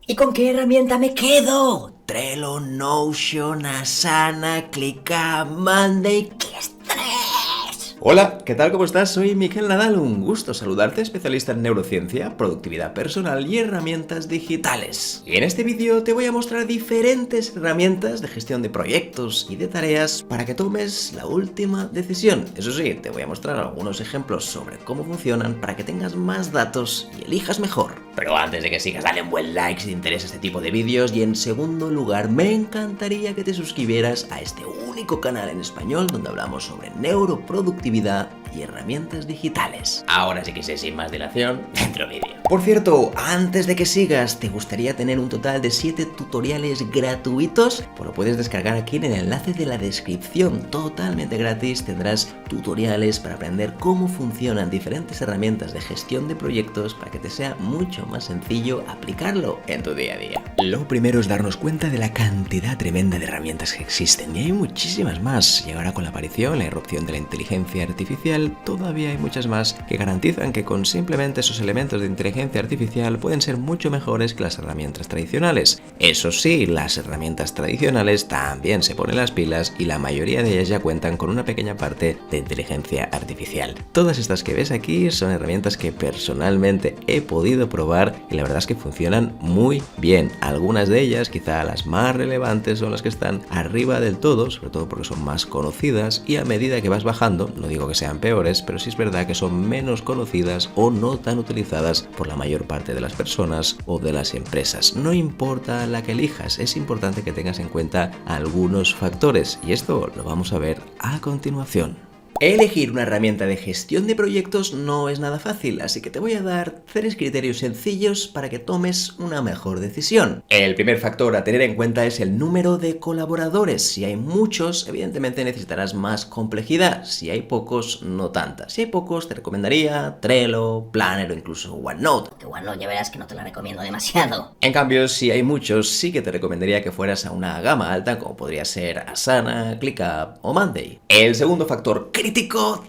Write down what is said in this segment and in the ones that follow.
¿Y con qué herramienta me quedo? Trello, Notion, Asana, ClickUp, Monday. ¡Qué estrés! Hola, ¿qué tal? ¿Cómo estás? Soy Miquel Nadal, un gusto saludarte, especialista en neurociencia, productividad personal y herramientas digitales. Y en este vídeo te voy a mostrar diferentes herramientas de gestión de proyectos y de tareas para que tomes la última decisión. Eso sí, te voy a mostrar algunos ejemplos sobre cómo funcionan para que tengas más datos y elijas mejor. Pero antes de que sigas, dale un buen like si te interesa este tipo de vídeos y en segundo lugar, me encantaría que te suscribieras a este único canal en español donde hablamos sobre neuroproductividad y herramientas digitales. Ahora sí que sé, sin más dilación, dentro vídeo. Por cierto, antes de que sigas, ¿te gustaría tener un total de 7 tutoriales gratuitos? Pues lo puedes descargar aquí en el enlace de la descripción. Totalmente gratis tendrás tutoriales para aprender cómo funcionan diferentes herramientas de gestión de proyectos para que te sea mucho más sencillo aplicarlo en tu día a día. Lo primero es darnos cuenta de la cantidad tremenda de herramientas que existen y hay muchísimas más. Y ahora con la aparición, la irrupción de la inteligencia artificial, todavía hay muchas más que garantizan que con simplemente esos elementos de inteligencia artificial pueden ser mucho mejores que las herramientas tradicionales. Eso sí, las herramientas tradicionales también se ponen las pilas y la mayoría de ellas ya cuentan con una pequeña parte de inteligencia artificial. Todas estas que ves aquí son herramientas que personalmente he podido probar y la verdad es que funcionan muy bien. Algunas de ellas, quizá las más relevantes, son las que están arriba del todo, sobre todo porque son más conocidas y a medida que vas bajando, no digo que sean peores, pero sí es verdad que son menos conocidas o no tan utilizadas por la mayor parte de las personas o de las empresas. No importa la que elijas, es importante que tengas en cuenta algunos factores y esto lo vamos a ver a continuación. Elegir una herramienta de gestión de proyectos no es nada fácil, así que te voy a dar 3 criterios sencillos para que tomes una mejor decisión. El primer factor a tener en cuenta es el número de colaboradores. Si hay muchos, evidentemente necesitarás más complejidad. Si hay pocos, no tanta. Si hay pocos, te recomendaría Trello, Planner o incluso OneNote. Que OneNote ya verás que no te la recomiendo demasiado. En cambio, si hay muchos, sí que te recomendaría que fueras a una gama alta, como podría ser Asana, ClickUp o Monday. El segundo factor crítico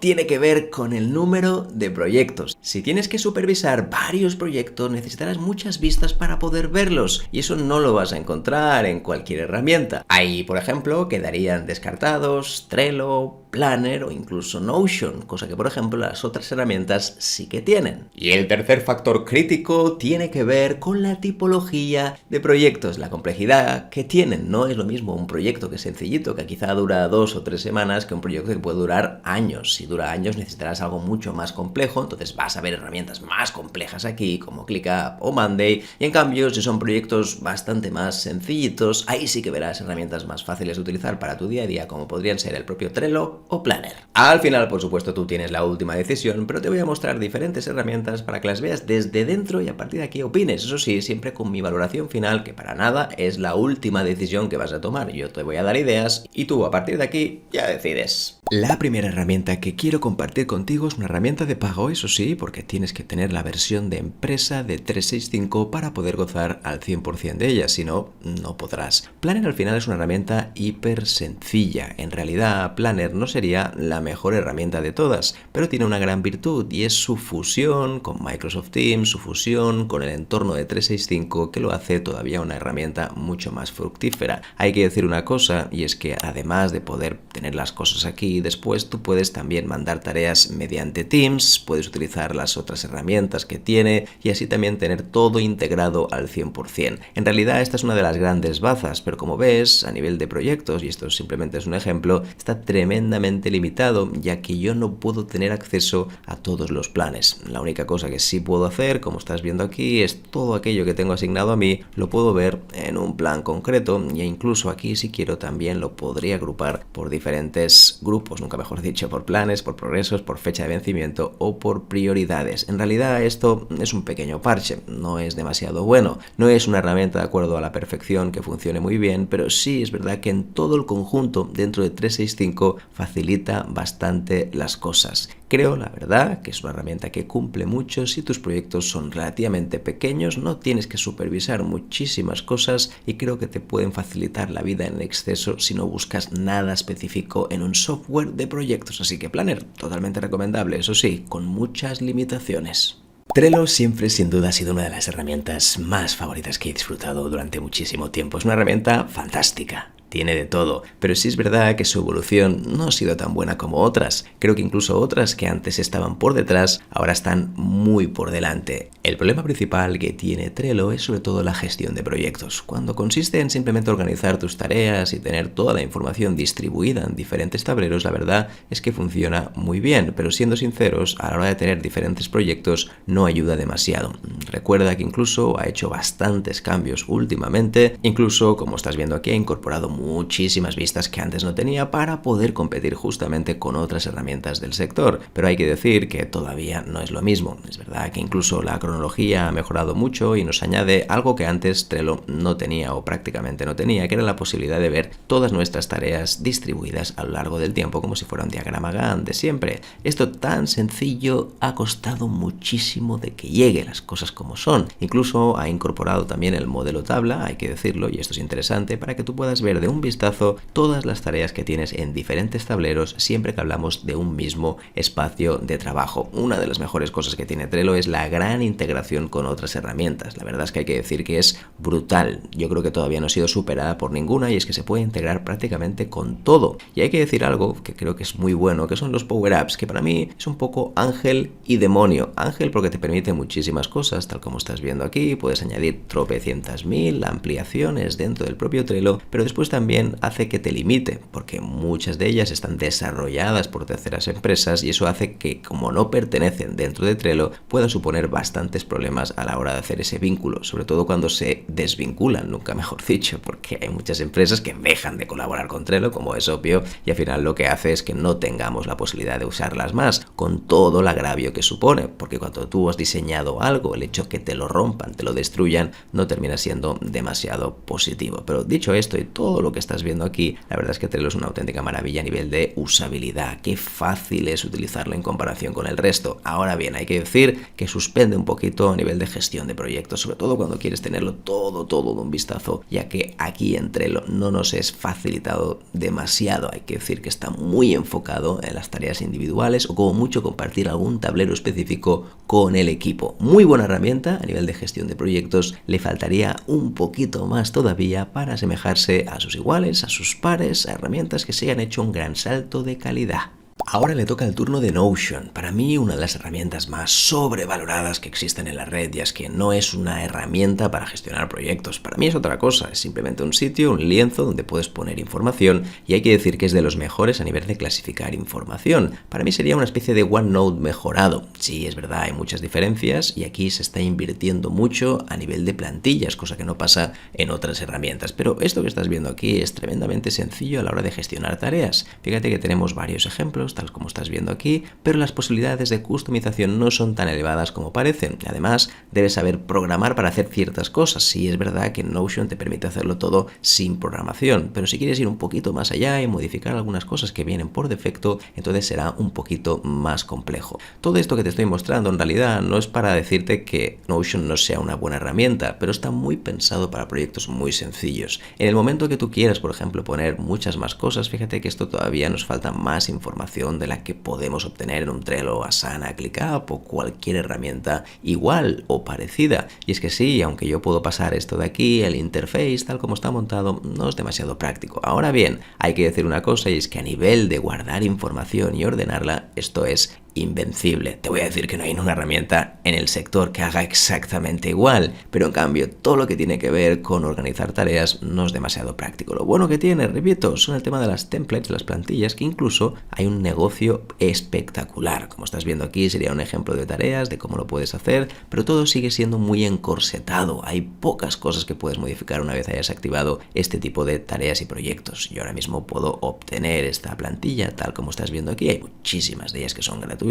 tiene que ver con el número de proyectos. Si tienes que supervisar varios proyectos, necesitarás muchas vistas para poder verlos y eso no lo vas a encontrar en cualquier herramienta. Ahí, por ejemplo, quedarían descartados Trello, Planner o incluso Notion, cosa que por ejemplo las otras herramientas sí que tienen. Y el tercer factor crítico tiene que ver con la tipología de proyectos, la complejidad que tienen. No es lo mismo un proyecto que es sencillito, que quizá dura 2 o 3 semanas, que un proyecto que puede durar años. Si dura años necesitarás algo mucho más complejo, entonces vas a ver herramientas más complejas aquí como ClickUp o Monday, y en cambio si son proyectos bastante más sencillitos, ahí sí que verás herramientas más fáciles de utilizar para tu día a día, como podrían ser el propio Trello o Planner. Al final, por supuesto, tú tienes la última decisión, pero te voy a mostrar diferentes herramientas para que las veas desde dentro y a partir de aquí opines. Eso sí, siempre con mi valoración final, que para nada es la última decisión que vas a tomar. Yo te voy a dar ideas y tú a partir de aquí ya decides. La primera herramienta que quiero compartir contigo es una herramienta de pago, eso sí, porque tienes que tener la versión de empresa de 365 para poder gozar al 100% de ella, si no, no podrás. Planner al final es una herramienta hiper sencilla. En realidad, Planner no sería la mejor herramienta de todas, pero tiene una gran virtud y es su fusión con Microsoft Teams, su fusión con el entorno de 365 que lo hace todavía una herramienta mucho más fructífera. Hay que decir una cosa y es que además de poder tener las cosas aquí, después tú puedes también mandar tareas mediante Teams, puedes utilizar las otras herramientas que tiene y así también tener todo integrado al 100%. En realidad esta es una de las grandes bazas, pero como ves, a nivel de proyectos, y esto simplemente es un ejemplo, está tremendamente limitado ya que yo no puedo tener acceso a todos los planes. La única cosa que sí puedo hacer, como estás viendo aquí, es todo aquello que tengo asignado a mí, lo puedo ver en un plan concreto e incluso aquí si quiero también lo podría agrupar por diferentes grupos, nunca mejor dicho, por planes, por progresos, por fecha de vencimiento o por prioridades. En realidad esto es un pequeño parche, no es demasiado bueno, no es una herramienta de acuerdo a la perfección que funcione muy bien, pero sí es verdad que en todo el conjunto dentro de 365 facilita bastante las cosas. Creo, la verdad, que es una herramienta que cumple mucho si tus proyectos son relativamente pequeños, no tienes que supervisar muchísimas cosas y creo que te pueden facilitar la vida en exceso si no buscas nada específico en un software de proyectos. Así que Planner, totalmente recomendable, eso sí, con muchas limitaciones. Trello siempre sin duda ha sido una de las herramientas más favoritas que he disfrutado durante muchísimo tiempo. Es una herramienta fantástica. Tiene de todo, pero sí es verdad que su evolución no ha sido tan buena como otras. Creo que incluso otras que antes estaban por detrás, ahora están muy por delante. El problema principal que tiene Trello es sobre todo la gestión de proyectos. Cuando consiste en simplemente organizar tus tareas y tener toda la información distribuida en diferentes tableros, la verdad es que funciona muy bien, pero siendo sinceros, a la hora de tener diferentes proyectos no ayuda demasiado. Recuerda que incluso ha hecho bastantes cambios últimamente, incluso como estás viendo aquí ha incorporado muchísimas vistas que antes no tenía para poder competir justamente con otras herramientas del sector, pero hay que decir que todavía no es lo mismo. Es verdad que incluso la cronología ha mejorado mucho y nos añade algo que antes Trello no tenía o prácticamente no tenía, que era la posibilidad de ver todas nuestras tareas distribuidas a lo largo del tiempo como si fuera un diagrama Gantt de siempre. Esto tan sencillo ha costado muchísimo de que llegue, las cosas como son. Incluso ha incorporado también el modelo tabla, hay que decirlo, y esto es interesante, para que tú puedas ver de un vistazo todas las tareas que tienes en diferentes tableros siempre que hablamos de un mismo espacio de trabajo. Una de las mejores cosas que tiene Trello es la gran integración con otras herramientas. La verdad es que hay que decir que es brutal. Yo creo que todavía no ha sido superada por ninguna y es que se puede integrar prácticamente con todo. Y hay que decir algo que creo que es muy bueno, que son los Power Apps, que para mí es un poco ángel y demonio. Ángel porque te permite muchísimas cosas, tal como estás viendo aquí, puedes añadir tropecientas mil ampliaciones dentro del propio Trello, pero después también hace que te limite, porque muchas de ellas están desarrolladas por terceras empresas y eso hace que, como no pertenecen dentro de Trello, pueda suponer bastantes problemas a la hora de hacer ese vínculo, sobre todo cuando se desvinculan, nunca mejor dicho, porque hay muchas empresas que dejan de colaborar con Trello, como es obvio, y al final lo que hace es que no tengamos la posibilidad de usarlas más, con todo el agravio que supone, porque cuando tú has diseñado algo, el hecho que te lo rompan, te lo destruyan, no termina siendo demasiado positivo. Pero dicho esto y todo lo que estás viendo aquí, la verdad es que Trello es una auténtica maravilla a nivel de usabilidad. Qué fácil es utilizarlo en comparación con el resto. Ahora bien, hay que decir que suspende un poquito a nivel de gestión de proyectos, sobre todo cuando quieres tenerlo todo de un vistazo, ya que aquí en Trello no nos es facilitado demasiado. Hay que decir que está muy enfocado en las tareas individuales o como mucho compartir algún tablero específico con el equipo. Muy buena herramienta a nivel de gestión de proyectos, le faltaría un poquito más todavía para asemejarse a sus iguales, a sus pares, a herramientas que se han hecho un gran salto de calidad. Ahora le toca el turno de Notion, para mí una de las herramientas más sobrevaloradas que existen en la red, y es que no es una herramienta para gestionar proyectos, para mí es otra cosa, es simplemente un sitio, un lienzo donde puedes poner información y hay que decir que es de los mejores a nivel de clasificar información. Para mí sería una especie de OneNote mejorado. Sí, es verdad, hay muchas diferencias y aquí se está invirtiendo mucho a nivel de plantillas, cosa que no pasa en otras herramientas, pero esto que estás viendo aquí es tremendamente sencillo a la hora de gestionar tareas. Fíjate que tenemos varios ejemplos, tal como estás viendo aquí, pero las posibilidades de customización no son tan elevadas como parecen. Además, debes saber programar para hacer ciertas cosas. Sí, es verdad que Notion te permite hacerlo todo sin programación, pero si quieres ir un poquito más allá y modificar algunas cosas que vienen por defecto, entonces será un poquito más complejo. Todo esto que te estoy mostrando en realidad no es para decirte que Notion no sea una buena herramienta, pero está muy pensado para proyectos muy sencillos. En el momento que tú quieras, por ejemplo, poner muchas más cosas, fíjate que esto todavía nos falta más información de la que podemos obtener en un Trello, Asana, ClickUp o cualquier herramienta igual o parecida. Y es que sí, aunque yo puedo pasar esto de aquí, el interface tal como está montado no es demasiado práctico. Ahora bien, hay que decir una cosa, y es que a nivel de guardar información y ordenarla, esto es invencible. Te voy a decir que no hay una herramienta en el sector que haga exactamente igual, pero en cambio todo lo que tiene que ver con organizar tareas no es demasiado práctico. Lo bueno que tiene, repito, son el tema de las templates, las plantillas, que incluso hay un negocio espectacular. Como estás viendo aquí, sería un ejemplo de tareas, de cómo lo puedes hacer, pero todo sigue siendo muy encorsetado. Hay pocas cosas que puedes modificar una vez hayas activado este tipo de tareas y proyectos. Yo ahora mismo puedo obtener esta plantilla tal como estás viendo aquí. Hay muchísimas de ellas que son gratuitas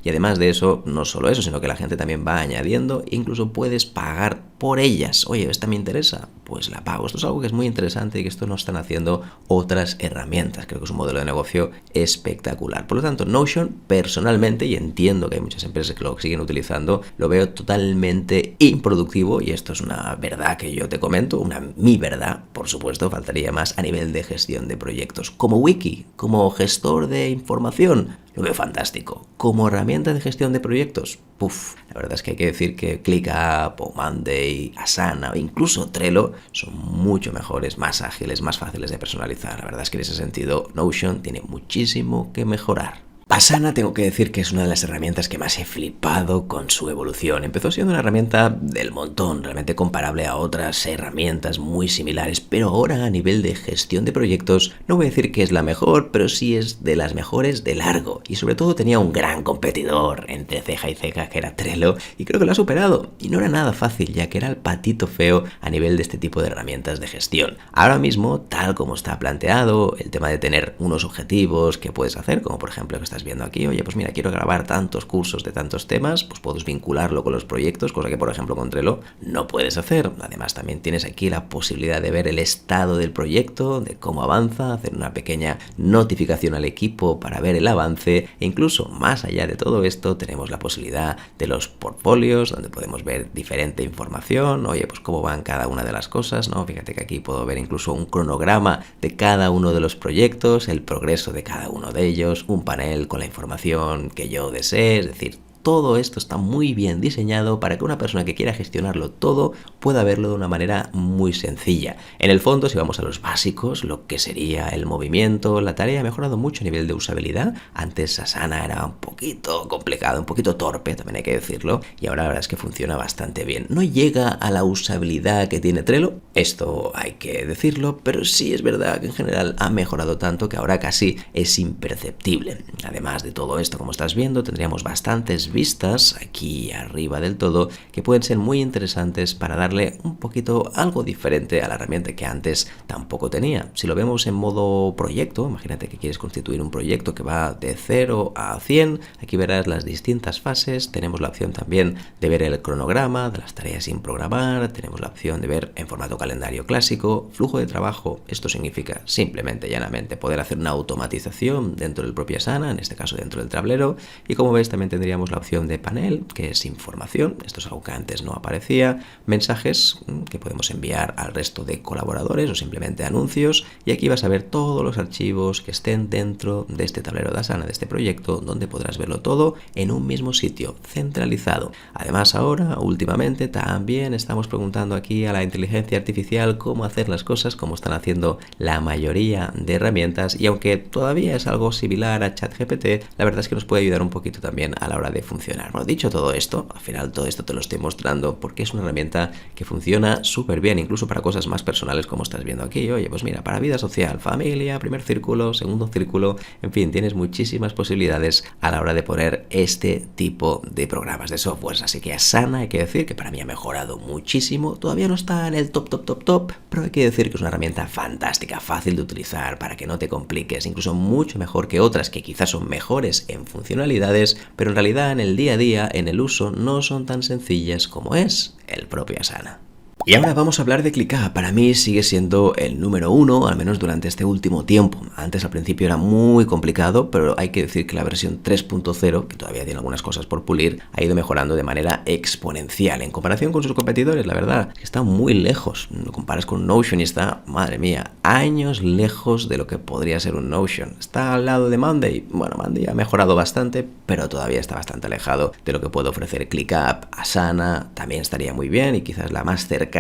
y además de eso, no solo eso, sino que la gente también va añadiendo, incluso puedes pagar por ellas. Oye, ¿esta me interesa? Pues la pago. Esto es algo que es muy interesante y que esto no están haciendo otras herramientas. Creo que es un modelo de negocio espectacular. Por lo tanto, Notion, personalmente, y entiendo que hay muchas empresas que lo siguen utilizando, lo veo totalmente improductivo, y esto es una verdad que yo te comento, mi verdad, por por supuesto, faltaría más a nivel de gestión de proyectos. Como wiki, como gestor de información, lo veo fantástico. Como herramienta de gestión de proyectos, la verdad es que hay que decir que ClickUp o Monday, Asana o incluso Trello son mucho mejores, más ágiles, más fáciles de personalizar. La verdad es que en ese sentido Notion tiene muchísimo que mejorar. Asana tengo que decir que es una de las herramientas que más he flipado con su evolución. Empezó siendo una herramienta del montón, realmente comparable a otras herramientas muy similares, pero ahora a nivel de gestión de proyectos no voy a decir que es la mejor, pero sí es de las mejores de largo. Y sobre todo tenía un gran competidor entre ceja y ceja que era Trello y creo que lo ha superado. Y no era nada fácil ya que era el patito feo a nivel de este tipo de herramientas de gestión. Ahora mismo, tal como está planteado, el tema de tener unos objetivos que puedes hacer, como por ejemplo que estás viendo aquí, oye, pues mira, quiero grabar tantos cursos de tantos temas, pues puedes vincularlo con los proyectos, cosa que por ejemplo con Trello no puedes hacer. Además también tienes aquí la posibilidad de ver el estado del proyecto, de cómo avanza, hacer una pequeña notificación al equipo para ver el avance e incluso más allá de todo esto tenemos la posibilidad de los portfolios donde podemos ver diferente información, oye, pues cómo van cada una de las cosas, ¿no? Fíjate que aquí puedo ver incluso un cronograma de cada uno de los proyectos, el progreso de cada uno de ellos, un panel con la información que yo desee, es decir, todo esto está muy bien diseñado para que una persona que quiera gestionarlo todo pueda verlo de una manera muy sencilla. En el fondo, si vamos a los básicos, lo que sería el movimiento, la tarea ha mejorado mucho a nivel de usabilidad. Antes Asana era un poquito complicado, un poquito torpe, también hay que decirlo, y ahora la verdad es que funciona bastante bien. No llega a la usabilidad que tiene Trello, esto hay que decirlo, pero sí es verdad que en general ha mejorado tanto que ahora casi es imperceptible. Además de todo esto, como estás viendo, tendríamos bastantes vistas aquí arriba del todo que pueden ser muy interesantes para darle un poquito algo diferente a la herramienta que antes tampoco tenía. Si lo vemos en modo proyecto, imagínate que quieres constituir un proyecto que va de 0 a 100, aquí verás las distintas fases, tenemos la opción también de ver el cronograma de las tareas sin programar, tenemos la opción de ver en formato calendario clásico, flujo de trabajo, esto significa simplemente llanamente poder hacer una automatización dentro del propio Asana, en este caso dentro del tablero, y como ves también tendríamos la opción de panel, que es información, esto es algo que antes no aparecía, mensajes que podemos enviar al resto de colaboradores o simplemente anuncios, y aquí vas a ver todos los archivos que estén dentro de este tablero de Asana, de este proyecto, donde podrás verlo todo en un mismo sitio, centralizado. Además ahora, últimamente, también estamos preguntando aquí a la inteligencia artificial cómo hacer las cosas como están haciendo la mayoría de herramientas, y aunque todavía es algo similar a ChatGPT, la verdad es que nos puede ayudar un poquito también a la hora de funcionar. Bueno, dicho todo esto, al final todo esto te lo estoy mostrando porque es una herramienta que funciona súper bien, incluso para cosas más personales como estás viendo aquí. Oye, pues mira, para vida social, familia, primer círculo, segundo círculo, en fin, tienes muchísimas posibilidades a la hora de poner este tipo de programas de software. Así que Asana, hay que decir que para mí ha mejorado muchísimo, todavía no está en el top, pero hay que decir que es una herramienta fantástica, fácil de utilizar para que no te compliques, incluso mucho mejor que otras que quizás son mejores en funcionalidades, pero en realidad en el día a día, en el uso, no son tan sencillas como es el propio Asana. Y ahora vamos a hablar de ClickUp. Para mí sigue siendo el número 1, al menos durante este último tiempo. Antes al principio era muy complicado, pero hay que decir que la versión 3.0, que todavía tiene algunas cosas por pulir, ha ido mejorando de manera exponencial. En comparación con sus competidores, la verdad, está muy lejos. Lo comparas con Notion y está, madre mía, años lejos de lo que podría ser un Notion. Está al lado de Monday. Bueno, Monday ha mejorado bastante, pero todavía está bastante alejado de lo que puede ofrecer ClickUp. Asana también estaría muy bien y quizás la más cercana,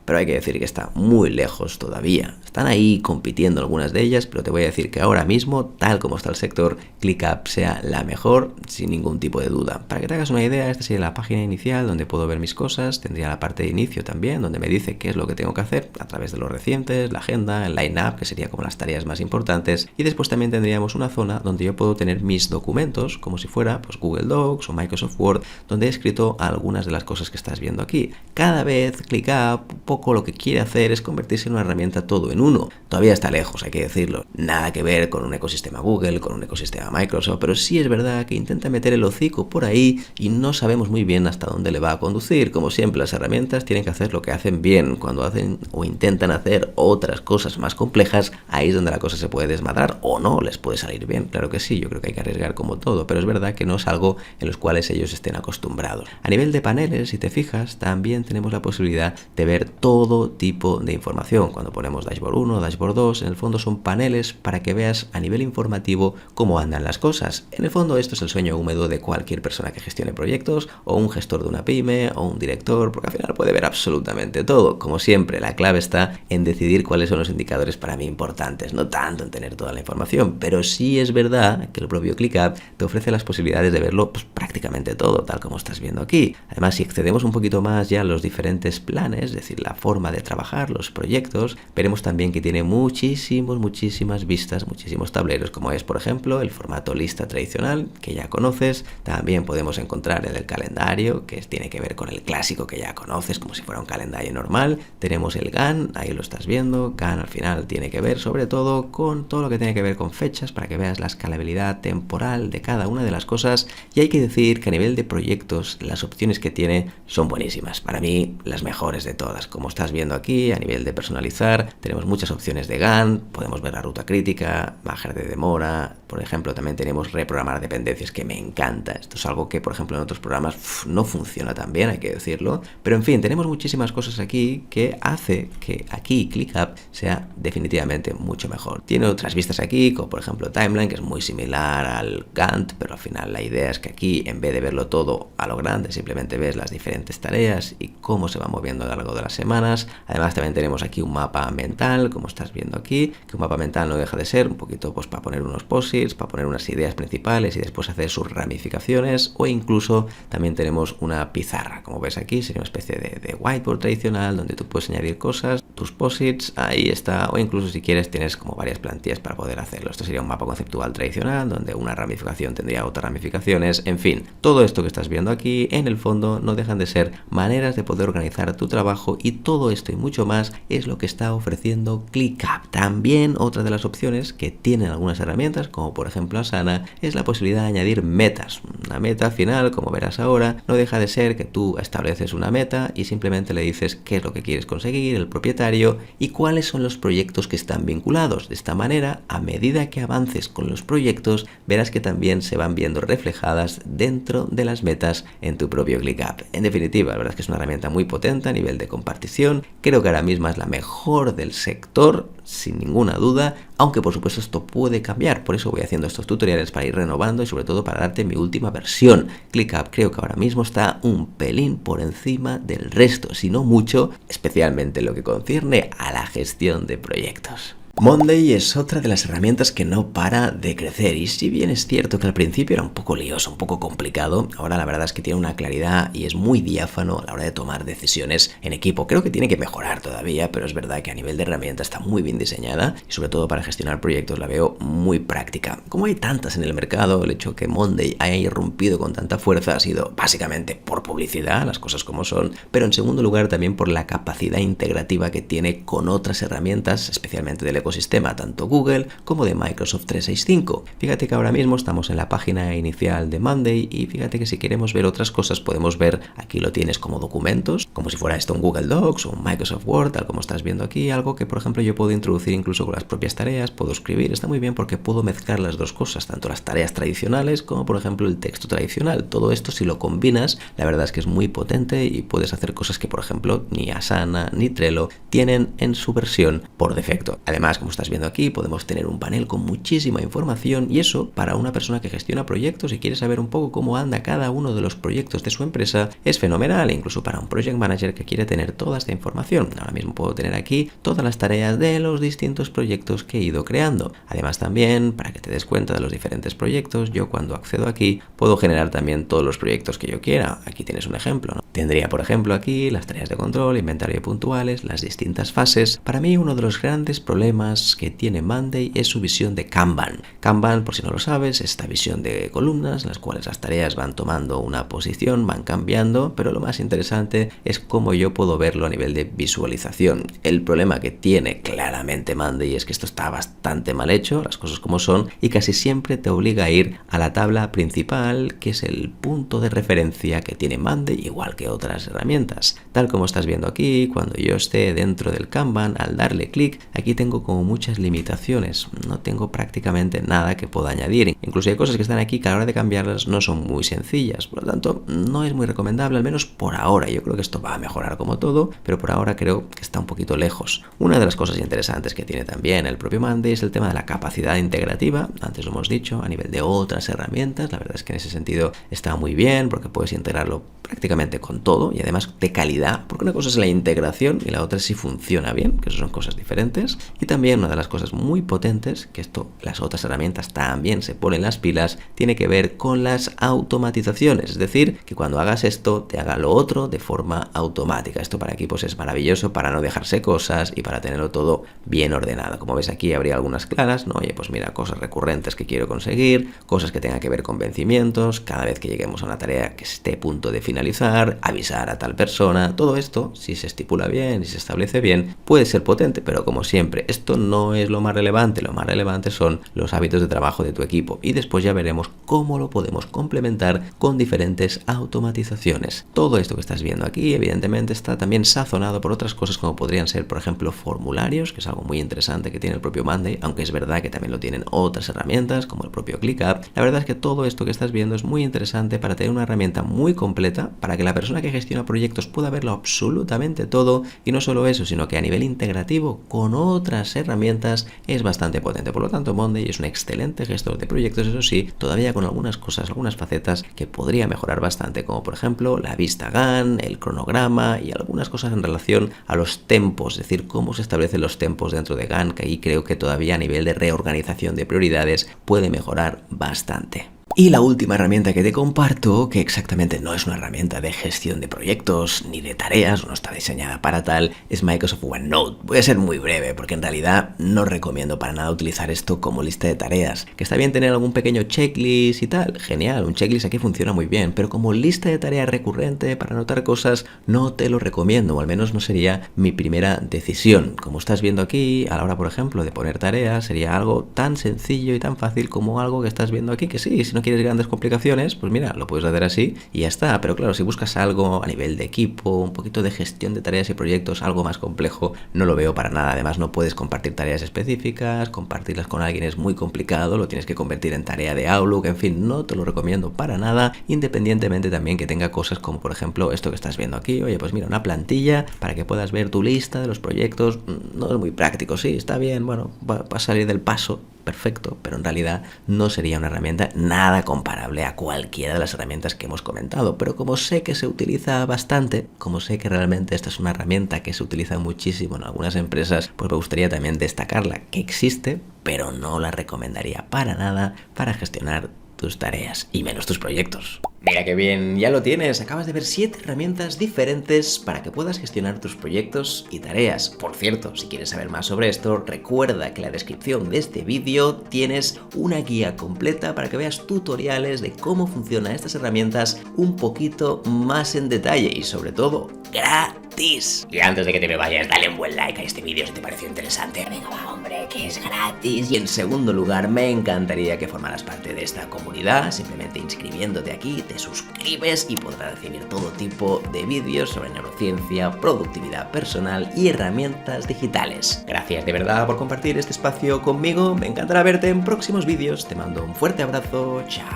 pero hay que decir que está muy lejos todavía. Están ahí compitiendo algunas de ellas, pero te voy a decir que ahora mismo, tal como está el sector, ClickUp sea la mejor sin ningún tipo de duda. Para que te hagas una idea, esta sería la página inicial donde puedo ver mis cosas, tendría la parte de inicio también, donde me dice qué es lo que tengo que hacer a través de los recientes, la agenda, el line-up, que sería como las tareas más importantes, y después también tendríamos una zona donde yo puedo tener mis documentos, como si fuera pues Google Docs o Microsoft Word, donde he escrito algunas de las cosas que estás viendo aquí. Cada vez ClickUp un poco lo que quiere hacer es convertirse en una herramienta todo en uno. Todavía está lejos, hay que decirlo. Nada que ver con un ecosistema Google, con un ecosistema Microsoft, pero sí es verdad que intenta meter el hocico por ahí y no sabemos muy bien hasta dónde le va a conducir. Como siempre, las herramientas tienen que hacer lo que hacen bien. Cuando hacen o intentan hacer otras cosas más complejas, ahí es donde la cosa se puede desmadrar o no les puede salir bien. Claro que sí, yo creo que hay que arriesgar como todo, pero es verdad que no es algo en los cuales ellos estén acostumbrados. A nivel de paneles, si te fijas, también tenemos la posibilidad de ver todo tipo de información. Cuando ponemos Dashboard 1, Dashboard 2, en el fondo son paneles para que veas a nivel informativo cómo andan las cosas. En el fondo esto es el sueño húmedo de cualquier persona que gestione proyectos, o un gestor de una pyme, o un director, porque al final puede ver absolutamente todo. Como siempre, la clave está en decidir cuáles son los indicadores para mí importantes, no tanto en tener toda la información, pero sí es verdad que el propio ClickUp te ofrece las posibilidades de verlo pues, prácticamente todo, tal como estás viendo aquí. Además, si accedemos un poquito más ya a los diferentes planes, es decir, la forma de trabajar, los proyectos, veremos también que tiene muchísimas vistas, muchísimos tableros, como es, por ejemplo, el formato lista tradicional, que ya conoces. También podemos encontrar en el calendario, que tiene que ver con el clásico que ya conoces, como si fuera un calendario normal. Tenemos el Gantt, ahí lo estás viendo. Gantt al final tiene que ver sobre todo con todo lo que tiene que ver con fechas, para que veas la escalabilidad temporal de cada una de las cosas. Y hay que decir que a nivel de proyectos, las opciones que tiene son buenísimas. Para mí, las mejores de todas. Como estás viendo aquí, a nivel de personalizar, tenemos muchas opciones de Gantt. Podemos ver la ruta crítica, margen de demora. Por ejemplo, también tenemos reprogramar dependencias, que me encanta. Esto es algo que, por ejemplo, en otros programas no funciona tan bien, hay que decirlo. Pero en fin, tenemos muchísimas cosas aquí que hace que aquí ClickUp sea definitivamente mucho mejor. Tiene otras vistas aquí, como por ejemplo Timeline, que es muy similar al Gantt, pero al final la idea es que aquí, en vez de verlo todo a lo grande, simplemente ves las diferentes tareas y cómo se va moviendo a lo largo de las semanas. Además, también tenemos aquí un mapa mental, como estás viendo aquí, que un mapa mental no deja de ser un poquito pues para poner unos posits, para poner unas ideas principales y después hacer sus ramificaciones, o incluso también tenemos una pizarra, como ves aquí, sería una especie de whiteboard tradicional donde tú puedes añadir cosas, tus posits, ahí está, o incluso si quieres tienes como varias plantillas para poder hacerlo. Esto sería un mapa conceptual tradicional donde una ramificación tendría otras ramificaciones, en fin, todo esto que estás viendo aquí en el fondo no dejan de ser maneras de poder organizar tu trabajo, y todo esto y mucho más es lo que está ofreciendo ClickUp. También otra de las opciones que tienen algunas herramientas, como por ejemplo Asana, es la posibilidad de añadir metas. Una meta final, como verás ahora, no deja de ser que tú estableces una meta y simplemente le dices qué es lo que quieres conseguir, el propietario, y cuáles son los proyectos que están vinculados. De esta manera, a medida que avances con los proyectos, verás que también se van viendo reflejadas dentro de las metas en tu propio ClickUp. En definitiva, la verdad es que es una herramienta muy potente a nivel de compartición. Creo que ahora mismo es la mejor del sector, sin ninguna duda, aunque por supuesto esto puede cambiar. Por eso voy haciendo estos tutoriales, para ir renovando y sobre todo para darte mi última versión. ClickUp creo que ahora mismo está un pelín por encima del resto, si no mucho, especialmente en lo que concierne a la gestión de proyectos. Monday es otra de las herramientas que no para de crecer, y si bien es cierto que al principio era un poco lioso, un poco complicado, ahora la verdad es que tiene una claridad y es muy diáfano a la hora de tomar decisiones en equipo. Creo que tiene que mejorar todavía, pero es verdad que a nivel de herramienta está muy bien diseñada y sobre todo para gestionar proyectos la veo muy práctica. Como hay tantas en el mercado, el hecho que Monday haya irrumpido con tanta fuerza ha sido básicamente por publicidad, las cosas como son, pero en segundo lugar también por la capacidad integrativa que tiene con otras herramientas, especialmente del ecosistema tanto Google como de Microsoft 365. Fíjate que ahora mismo estamos en la página inicial de Monday, y fíjate que si queremos ver otras cosas podemos ver, aquí lo tienes como documentos, como si fuera esto un Google Docs o un Microsoft Word, tal como estás viendo aquí, algo que por ejemplo yo puedo introducir incluso con las propias tareas, puedo escribir, está muy bien porque puedo mezclar las dos cosas, tanto las tareas tradicionales como por ejemplo el texto tradicional. Todo esto, si lo combinas, la verdad es que es muy potente y puedes hacer cosas que por ejemplo ni Asana ni Trello tienen en su versión por defecto. Además, como estás viendo aquí, podemos tener un panel con muchísima información, y eso para una persona que gestiona proyectos y quiere saber un poco cómo anda cada uno de los proyectos de su empresa es fenomenal, e incluso para un project manager que quiere tener toda esta información. Ahora mismo puedo tener aquí todas las tareas de los distintos proyectos que he ido creando. Además también, para que te des cuenta de los diferentes proyectos, yo cuando accedo aquí puedo generar también todos los proyectos que yo quiera. Aquí tienes un ejemplo, ¿no? Tendría por ejemplo aquí las tareas de control, inventario puntuales, las distintas fases. Para mí uno de los grandes problemas que tiene Monday es su visión de Kanban. Kanban, por si no lo sabes, es esta visión de columnas en las cuales las tareas van tomando una posición, van cambiando, pero lo más interesante es cómo yo puedo verlo a nivel de visualización. El problema que tiene claramente Monday es que esto está bastante mal hecho, las cosas como son, y casi siempre te obliga a ir a la tabla principal, que es el punto de referencia que tiene Monday, igual que otras herramientas. Tal como estás viendo aquí, cuando yo esté dentro del Kanban, al darle clic, aquí tengo como como muchas limitaciones. No tengo prácticamente nada que pueda añadir. Incluso hay cosas que están aquí que a la hora de cambiarlas no son muy sencillas. Por lo tanto, no es muy recomendable, al menos por ahora. Yo creo que esto va a mejorar como todo, pero por ahora creo que está un poquito lejos. Una de las cosas interesantes que tiene también el propio Monday es el tema de la capacidad integrativa. Antes lo hemos dicho, a nivel de otras herramientas. La verdad es que en ese sentido está muy bien porque puedes integrarlo prácticamente con todo y además de calidad, porque una cosa es la integración y la otra es si funciona bien, que eso son cosas diferentes. Y también una de las cosas muy potentes, que esto las otras herramientas también se ponen las pilas, tiene que ver con las automatizaciones, es decir, que cuando hagas esto te haga lo otro de forma automática. Esto para equipos es maravilloso para no dejarse cosas y para tenerlo todo bien ordenado. Como ves aquí habría algunas claras, ¿no? Oye, pues mira, cosas recurrentes que quiero conseguir, cosas que tengan que ver con vencimientos, cada vez que lleguemos a una tarea que esté a punto de finalizar, avisar a tal persona. Todo esto, si se estipula bien y se establece bien, puede ser potente, pero como siempre, esto no es lo más relevante. Lo más relevante son los hábitos de trabajo de tu equipo y después ya veremos cómo lo podemos complementar con diferentes automatizaciones. Todo esto que estás viendo aquí, evidentemente, está también sazonado por otras cosas como podrían ser, por ejemplo, formularios, que es algo muy interesante que tiene el propio Monday, aunque es verdad que también lo tienen otras herramientas como el propio ClickUp. La verdad es que todo esto que estás viendo es muy interesante para tener una herramienta muy completa, para que la persona que gestiona proyectos pueda verlo absolutamente todo, y no solo eso, sino que a nivel integrativo con otras herramientas es bastante potente. Por lo tanto, Monday es un excelente gestor de proyectos, eso sí, todavía con algunas cosas, algunas facetas que podría mejorar bastante, como por ejemplo la vista Gantt, el cronograma y algunas cosas en relación a los tempos, es decir, cómo se establecen los tempos dentro de Gantt, que ahí creo que todavía a nivel de reorganización de prioridades puede mejorar bastante. Y la última herramienta que te comparto, que exactamente no es una herramienta de gestión de proyectos ni de tareas, no está diseñada para tal, es Microsoft OneNote. Voy a ser muy breve porque en realidad no recomiendo para nada utilizar esto como lista de tareas. Que está bien tener algún pequeño checklist y tal, genial, un checklist aquí funciona muy bien, pero como lista de tareas recurrente para anotar cosas no te lo recomiendo, o al menos no sería mi primera decisión. Como estás viendo aquí, a la hora por ejemplo de poner tareas, sería algo tan sencillo y tan fácil como algo que estás viendo aquí, que sí, si no quieres grandes complicaciones, pues mira, lo puedes hacer así y ya está. Pero claro, si buscas algo a nivel de equipo, un poquito de gestión de tareas y proyectos, algo más complejo, no lo veo para nada. Además, no puedes compartir tareas específicas, compartirlas con alguien es muy complicado, lo tienes que convertir en tarea de Outlook, en fin, no te lo recomiendo para nada, independientemente también que tenga cosas como por ejemplo esto que estás viendo aquí. Oye, pues mira, una plantilla para que puedas ver tu lista de los proyectos. No es muy práctico, sí, está bien, bueno, va a salir del paso, perfecto, pero en realidad no sería una herramienta nada comparable a cualquiera de las herramientas que hemos comentado. Pero como sé que se utiliza bastante, como sé que realmente esta es una herramienta que se utiliza muchísimo en algunas empresas, pues me gustaría también destacarla, que existe, pero no la recomendaría para nada para gestionar tus tareas y menos tus proyectos. Mira qué bien, ya lo tienes, acabas de ver 7 herramientas diferentes para que puedas gestionar tus proyectos y tareas. Por cierto, si quieres saber más sobre esto, recuerda que en la descripción de este vídeo tienes una guía completa para que veas tutoriales de cómo funcionan estas herramientas un poquito más en detalle y sobre todo, gratis. Y antes de que te me vayas, dale un buen like a este vídeo si te pareció interesante. Venga, va, hombre, que es gratis. Y en segundo lugar, me encantaría que formaras parte de esta comunidad, simplemente inscribiéndote aquí, te suscribes y podrás recibir todo tipo de vídeos sobre neurociencia, productividad personal y herramientas digitales. Gracias de verdad por compartir este espacio conmigo, me encantará verte en próximos vídeos, te mando un fuerte abrazo, chao.